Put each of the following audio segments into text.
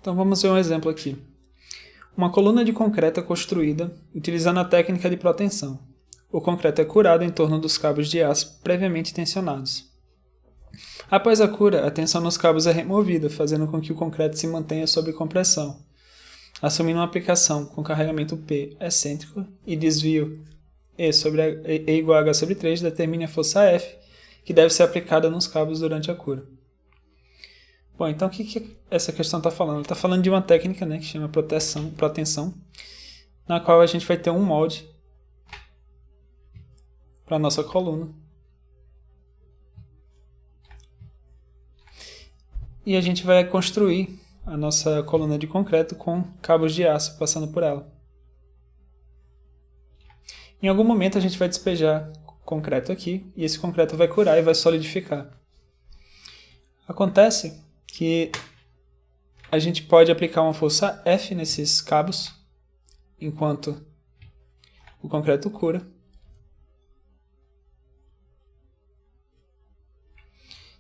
Então vamos ver um exemplo aqui. Uma coluna de concreto é construída utilizando a técnica de protensão. O concreto é curado em torno dos cabos de aço previamente tensionados. Após a cura, a tensão nos cabos é removida, fazendo com que o concreto se mantenha sob compressão, assumindo uma aplicação com carregamento P excêntrico e desvio E igual a H sobre 3, determine a força F, que deve ser aplicada nos cabos durante a cura. Bom, então o que essa questão está falando? Ela está falando de uma técnica, né, que chama protensão, na qual a gente vai ter um molde para a nossa coluna. E a gente vai construir a nossa coluna de concreto com cabos de aço passando por ela. Em algum momento a gente vai despejar concreto aqui, e esse concreto vai curar e vai solidificar. Acontece que a gente pode aplicar uma força F nesses cabos, enquanto o concreto cura.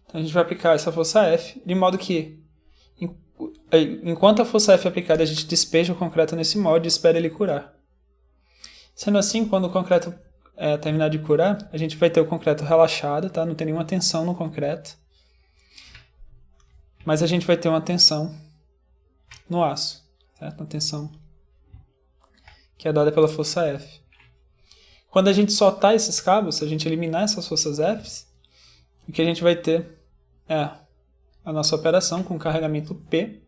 Então a gente vai aplicar essa força F, de modo que, enquanto a força F é aplicada, a gente despeja o concreto nesse molde e espera ele curar. Sendo assim, quando o concreto terminar de curar, a gente vai ter o concreto relaxado, tá? Não tem nenhuma tensão no concreto. Mas a gente vai ter uma tensão no aço, certo? Uma tensão que é dada pela força F. Quando a gente soltar esses cabos, se a gente eliminar essas forças F, o que a gente vai ter é a nossa operação com carregamento P.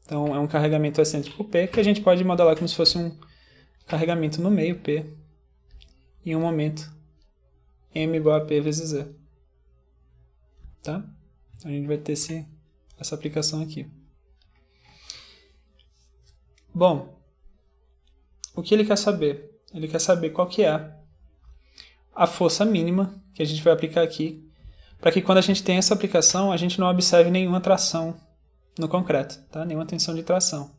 Então é um carregamento excêntrico P, que a gente pode modelar como se fosse um carregamento no meio P e um momento M igual a P vezes Z. Tá? Então a gente vai ter essa aplicação aqui. Bom, o que ele quer saber? Ele quer saber qual que é a força mínima que a gente vai aplicar aqui, para que quando a gente tem essa aplicação, a gente não observe nenhuma tração no concreto, tá? Nenhuma tensão de tração.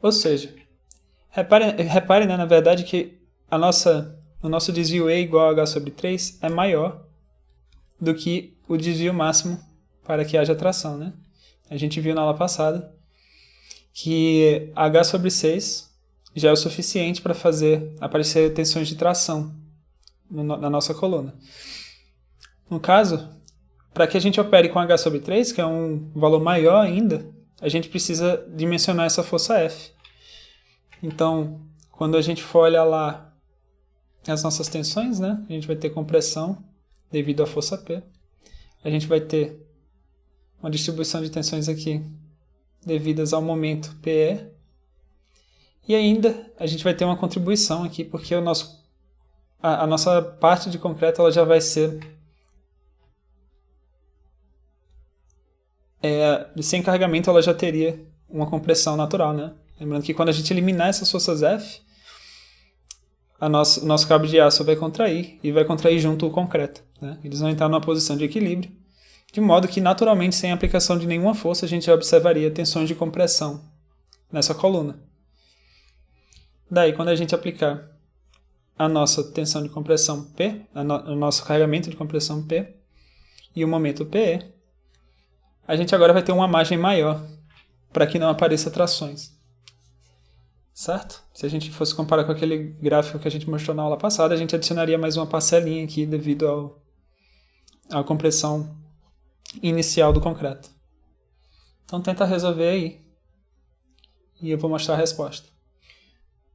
Ou seja, repare, né, na verdade, que o nosso desvio E igual a H sobre 3 é maior do que o desvio máximo para que haja tração, né? A gente viu na aula passada que H sobre 6 já é o suficiente para fazer aparecer tensões de tração na nossa coluna. No caso, para que a gente opere com H sobre 3, que é um valor maior ainda, a gente precisa dimensionar essa força F. Então, quando a gente for olhar lá as nossas tensões, né, a gente vai ter compressão devido à força P. A gente vai ter uma distribuição de tensões aqui devidas ao momento PE. E ainda a gente vai ter uma contribuição aqui, porque a nossa parte de concreto ela já vai ser sem carregamento, ela já teria uma compressão natural, né? Lembrando que quando a gente eliminar essas forças F, o nosso cabo de aço vai contrair e vai contrair junto o concreto, né? Eles vão entrar numa posição de equilíbrio, de modo que naturalmente, sem aplicação de nenhuma força, a gente já observaria tensões de compressão nessa coluna. Daí, quando a gente aplicar a nossa tensão de compressão P, o nosso carregamento de compressão P e o momento PE, a gente agora vai ter uma margem maior para que não apareça trações. Certo? Se a gente fosse comparar com aquele gráfico que a gente mostrou na aula passada, a gente adicionaria mais uma parcelinha aqui devido à compressão inicial do concreto. Então tenta resolver aí e eu vou mostrar a resposta.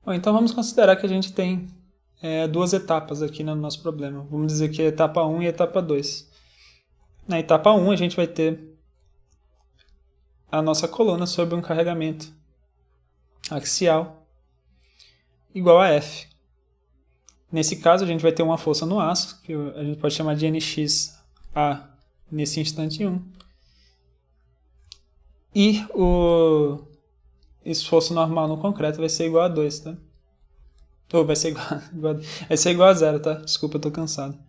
Bom, então vamos considerar que a gente tem duas etapas aqui no nosso problema. Vamos dizer que é a etapa 1 e a etapa 2. Na etapa 1 a gente vai ter a nossa coluna sob um carregamento axial igual a F. Nesse caso, a gente vai ter uma força no aço, que a gente pode chamar de NXA nesse instante 1. E o esforço normal no concreto vai ser igual a 2, tá? Ou vai ser igual a 0, tá? Desculpa, eu tô cansado.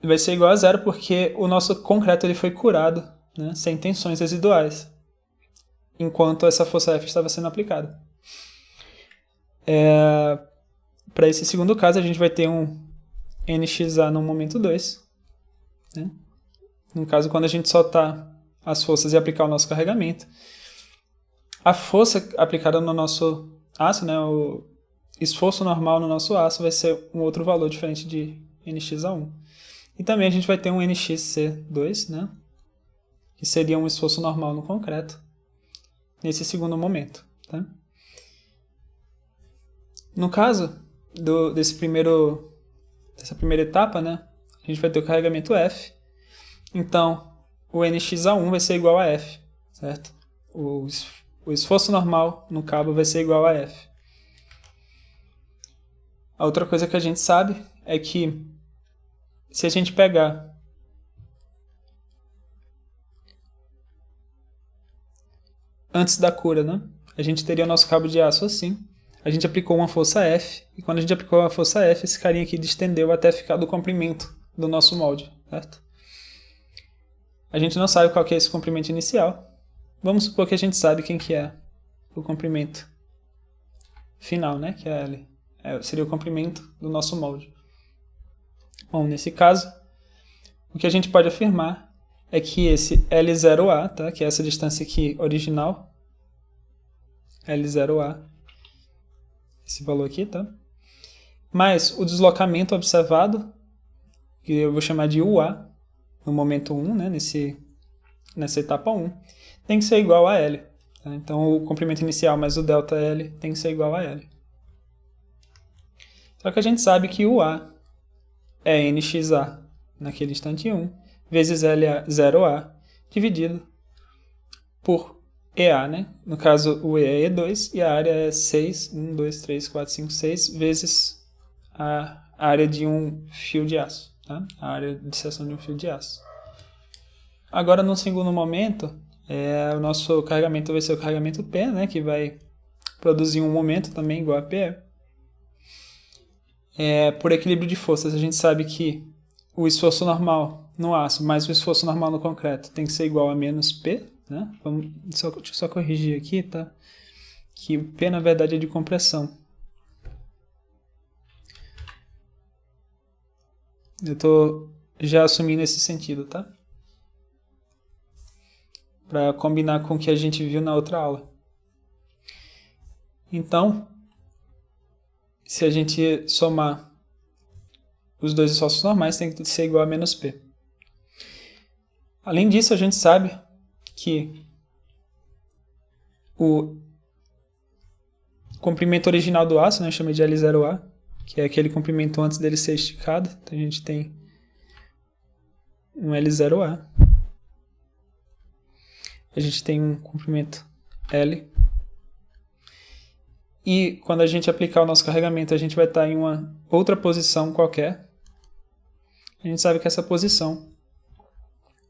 Vai ser igual a 0 porque o nosso concreto ele foi curado, né, sem tensões residuais, enquanto essa força F estava sendo aplicada. Para esse segundo caso, a gente vai ter um NXA no momento 2. Né? No caso, quando a gente soltar as forças e aplicar o nosso carregamento. A força aplicada no nosso aço, né, o esforço normal no nosso aço vai ser um outro valor diferente de NX-A1. E também a gente vai ter um NX-C2, né, que seria um esforço normal no concreto, nesse segundo momento. Tá? No caso dessa primeira etapa, né, a gente vai ter o carregamento F. Então, o NX-A1 vai ser igual a F, certo? O esforço normal no cabo vai ser igual a F. A outra coisa que a gente sabe é que se a gente pegar antes da cura, né, a gente teria o nosso cabo de aço assim. A gente aplicou uma força F, e quando a gente aplicou a força F, esse carinha aqui distendeu até ficar do comprimento do nosso molde, certo? A gente não sabe qual que é esse comprimento inicial. Vamos supor que a gente sabe quem que é o comprimento final, né? Que é L. Seria o comprimento do nosso molde. Bom, nesse caso, o que a gente pode afirmar é que esse L0A, tá? Que é essa distância aqui original, L0A, esse valor aqui, tá? Mais o deslocamento observado, que eu vou chamar de UA, no momento 1, né? Nessa etapa 1, tem que ser igual a L. Tá? Então, o comprimento inicial mais o ΔL tem que ser igual a L. Só que a gente sabe que o A é NXA naquele instante 1, vezes L0A, dividido por EA, né? No caso, o E é E2 e a área é 6, 1, 2, 3, 4, 5, 6, vezes a área de um fio de aço, tá? A área de seção de um fio de aço. Agora, no segundo momento, o nosso carregamento vai ser o carregamento P, né? Que vai produzir um momento também igual a PE. Por equilíbrio de forças, a gente sabe que o esforço normal no aço mais o esforço normal no concreto tem que ser igual a menos P, né? Deixa eu só corrigir aqui, tá? Que o P, na verdade, é de compressão. Eu estou já assumindo esse sentido, tá? Para combinar com o que a gente viu na outra aula. Então, se a gente somar os dois esforços normais, tem que ser igual a menos P. Além disso, a gente sabe que o comprimento original do aço, né, eu chamei de L0A, que é aquele comprimento antes dele ser esticado. Então a gente tem um L0A. A gente tem um comprimento L. E quando a gente aplicar o nosso carregamento, a gente vai estar em uma outra posição qualquer. A gente sabe que essa posição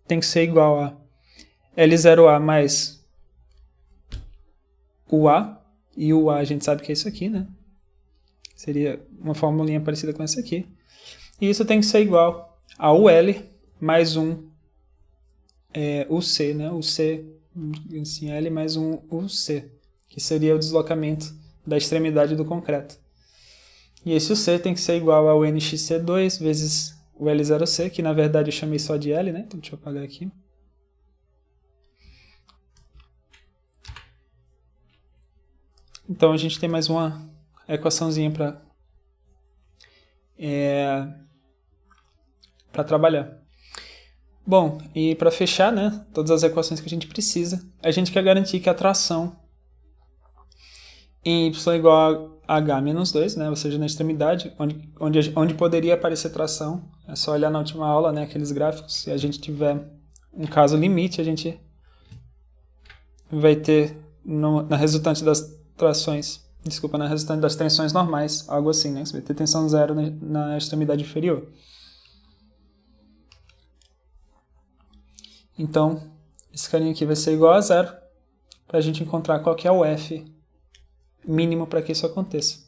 tem que ser igual a L0A mais o A. E o A a gente sabe que é isso aqui, né? Seria uma formulinha parecida com essa aqui. E isso tem que ser igual ao L mais um UC, né? UC, assim, L mais um UC, que seria o deslocamento da extremidade do concreto. E esse UC tem que ser igual ao NXC2 vezes o L0C, que na verdade eu chamei só de L, né? Então deixa eu apagar aqui. Então a gente tem mais uma equaçãozinha para trabalhar. Bom, e para fechar, né, todas as equações que a gente precisa, a gente quer garantir que a tração em y igual a h menos 2, né, ou seja, na extremidade, onde poderia aparecer tração, é só olhar na última aula, né, aqueles gráficos. Se a gente tiver um caso limite, a gente vai ter na resultante das trações, na resultante das tensões normais, algo assim, né, você vai ter tensão zero na extremidade inferior. Então, esse carinha aqui vai ser igual a zero, para a gente encontrar qual que é o F mínimo para que isso aconteça.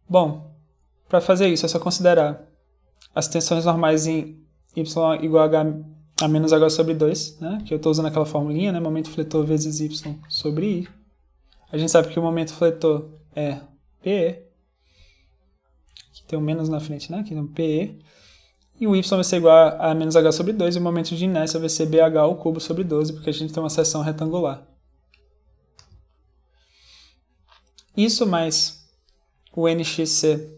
Bom, para fazer isso é só considerar as tensões normais em y igual a menos h sobre 2, né? Que eu estou usando aquela formulinha, né? Momento fletor vezes y sobre i. A gente sabe que o momento fletor é PE, que tem um menos na frente, né? Aqui tem um PE. E o y vai ser igual a menos h sobre 2, e o momento de inércia vai ser bh ao cubo sobre 12, porque a gente tem uma seção retangular. Isso mais o nxc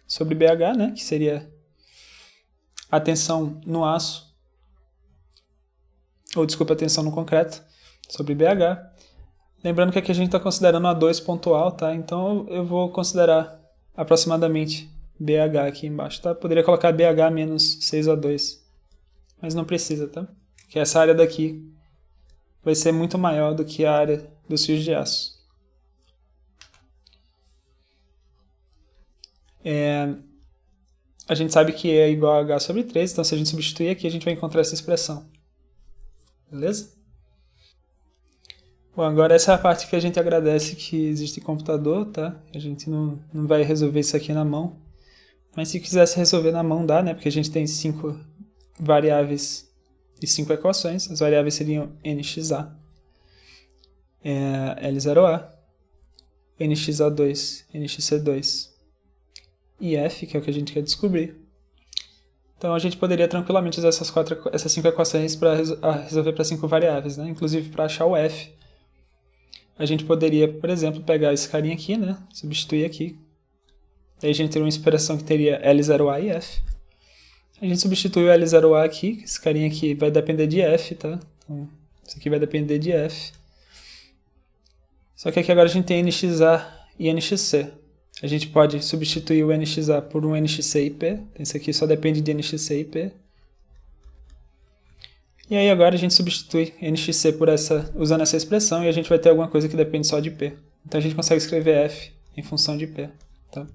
sobre bh, né, que seria a tensão no aço, ou desculpa, a tensão no concreto, sobre bh. Lembrando que aqui a gente está considerando A2 pontual, tá? Então eu vou considerar aproximadamente BH aqui embaixo, tá? Poderia colocar BH menos 6A2, mas não precisa, tá? Porque essa área daqui vai ser muito maior do que a área dos fios de aço. A gente sabe que é igual a H sobre 3, então se a gente substituir aqui, a gente vai encontrar essa expressão. Beleza? Bom, agora essa é a parte que a gente agradece que existe computador, tá? A gente não vai resolver isso aqui na mão. Mas se quisesse resolver na mão, dá, né? Porque a gente tem 5 variáveis e 5 equações. As variáveis seriam nxa, L0a, nxa2, nxc2 e f, que é o que a gente quer descobrir. Então a gente poderia tranquilamente usar essas 5 equações para resolver para 5 variáveis, né? Inclusive para achar o f. A gente poderia, por exemplo, pegar esse carinha aqui, né? Substituir aqui. Aí a gente teria uma expressão que teria L0A e F. A gente substitui o L0A aqui, esse carinha aqui vai depender de F, tá? Então, isso aqui vai depender de F. Só que aqui agora a gente tem NXA e NXC. A gente pode substituir o NXA por um NXC e P. Esse aqui só depende de NXC e P. E aí agora a gente substitui NXC por usando essa expressão, e a gente vai ter alguma coisa que depende só de P. Então a gente consegue escrever F em função de P, tá?